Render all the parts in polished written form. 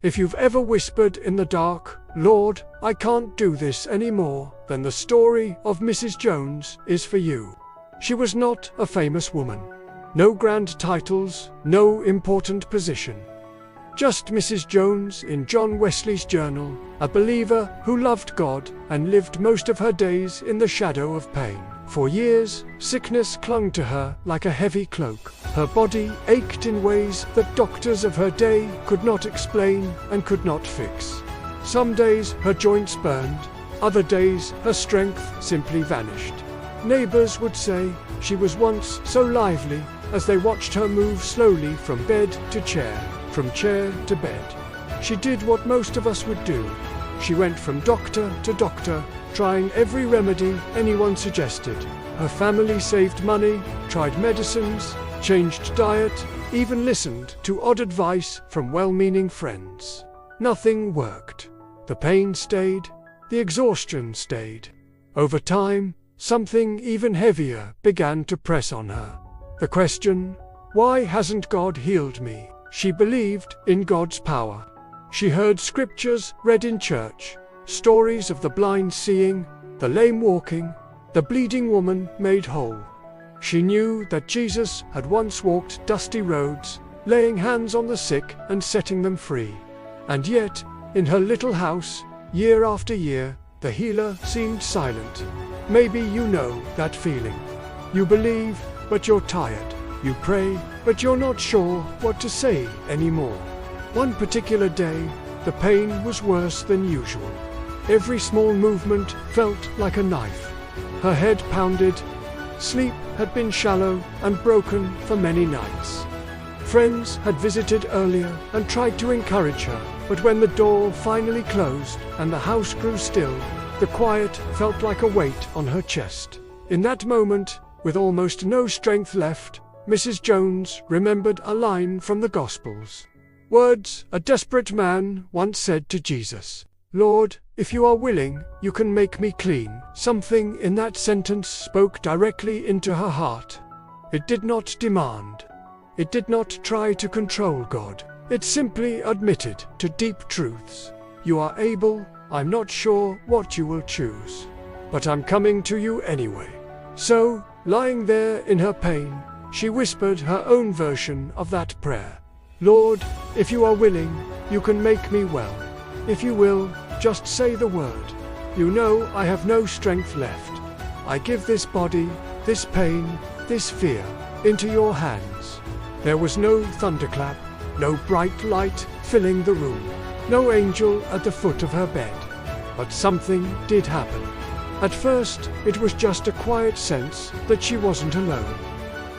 If you've ever whispered in the dark, "Lord, I can't do this anymore," then the story of Mrs. Jones is for you. She was not a famous woman. No grand titles, no important position. Just Mrs. Jones in John Wesley's journal, a believer who loved God and lived most of her days in the shadow of pain. For years, sickness clung to her like a heavy cloak. Her body ached in ways that doctors of her day could not explain and could not fix. Some days her joints burned, other days her strength simply vanished. Neighbors would say she was once so lively as they watched her move slowly from bed to chair, from chair to bed. She did what most of us would do. She went from doctor to doctor, trying every remedy anyone suggested. Her family saved money, tried medicines, changed diet, even listened to odd advice from well-meaning friends. Nothing worked. The pain stayed, the exhaustion stayed. Over time, something even heavier began to press on her. The question, why hasn't God healed me? She believed in God's power. She heard scriptures read in church, stories of the blind seeing, the lame walking, the bleeding woman made whole. She knew that Jesus had once walked dusty roads, laying hands on the sick and setting them free. And yet, in her little house, year after year, the healer seemed silent. Maybe you know that feeling. You believe, but you're tired. You pray, but you're not sure what to say anymore. One particular day, the pain was worse than usual. Every small movement felt like a knife. Her head pounded. Sleep had been shallow and broken for many nights. Friends had visited earlier and tried to encourage her, but when the door finally closed and the house grew still, the quiet felt like a weight on her chest. In that moment, with almost no strength left, Mrs. Jones remembered a line from the Gospels. Words a desperate man once said to Jesus, "Lord, if you are willing, you can make me clean." Something in that sentence spoke directly into her heart. It did not demand. It did not try to control God. It simply admitted to deep truths. You are able, I'm not sure what you will choose, but I'm coming to you anyway. So, lying there in her pain, she whispered her own version of that prayer. Lord, if you are willing, you can make me well. If you will, just say the word. You know I have no strength left. I give this body, this pain, this fear, into your hands. There was no thunderclap, no bright light filling the room, no angel at the foot of her bed. But something did happen. At first, it was just a quiet sense that she wasn't alone.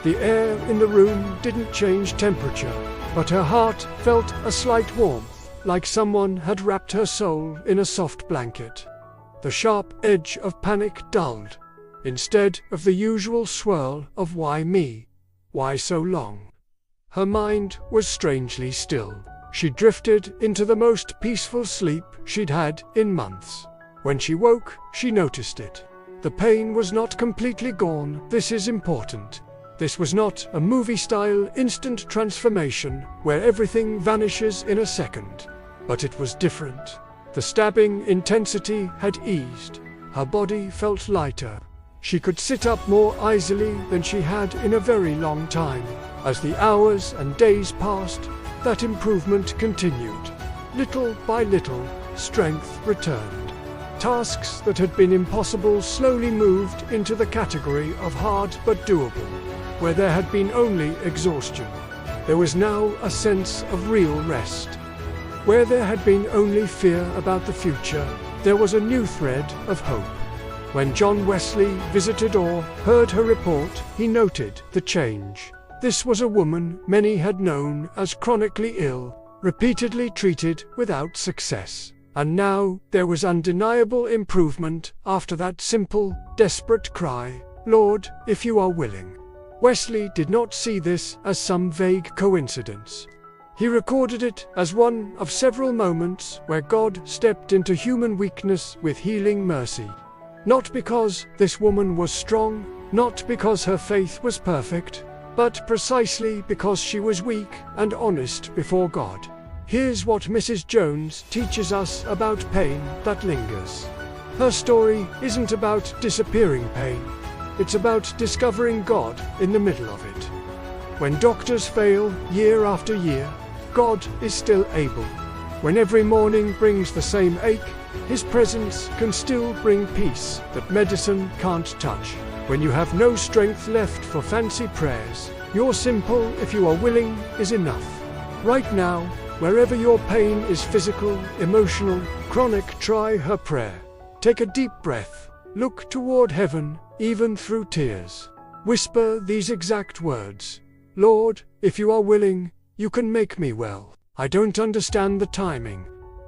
The air in the room didn't change temperature, but her heart felt a slight warmth, like someone had wrapped her soul in a soft blanket. The sharp edge of panic dulled. Instead of the usual swirl of why me? Why so long? Her mind was strangely still. She drifted into the most peaceful sleep she'd had in months. When she woke, she noticed it. The pain was not completely gone. This is important. This was not a movie-style instant transformation where everything vanishes in a second. But it was different. The stabbing intensity had eased. Her body felt lighter. She could sit up more easily than she had in a very long time. As the hours and days passed, that improvement continued. Little by little, strength returned. Tasks that had been impossible slowly moved into the category of hard but doable. Where there had been only exhaustion, there was now a sense of real rest. Where there had been only fear about the future, there was a new thread of hope. When John Wesley visited or heard her report, he noted the change. This was a woman many had known as chronically ill, repeatedly treated without success. And now there was undeniable improvement after that simple, desperate cry, "Lord, if you are willing." Wesley did not see this as some vague coincidence. He recorded it as one of several moments where God stepped into human weakness with healing mercy. Not because this woman was strong, not because her faith was perfect, but precisely because she was weak and honest before God. Here's what Mrs. Jones teaches us about pain that lingers. Her story isn't about disappearing pain. It's about discovering God in the middle of it. When doctors fail year after year, God is still able. When every morning brings the same ache, His presence can still bring peace that medicine can't touch. When you have no strength left for fancy prayers, your simple "if you are willing" is enough. Right now, wherever your pain is physical, emotional, chronic, try her prayer. Take a deep breath. Look toward heaven, even through tears. Whisper these exact words. Lord, if you are willing, you can make me well. I don't understand the timing.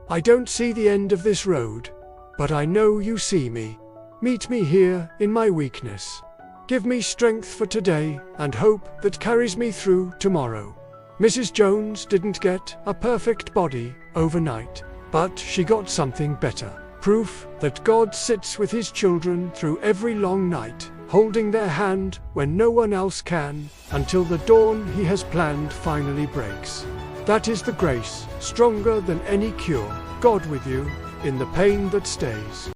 I don't see the end of this road. But I know you see me. Meet me here in my weakness. Give me strength for today and hope that carries me through tomorrow. Mrs. Jones didn't get a perfect body overnight, but she got something better. Proof that God sits with His children through every long night, holding their hand when no one else can, until the dawn He has planned finally breaks. That is the grace, stronger than any cure. God with you in the pain that stays.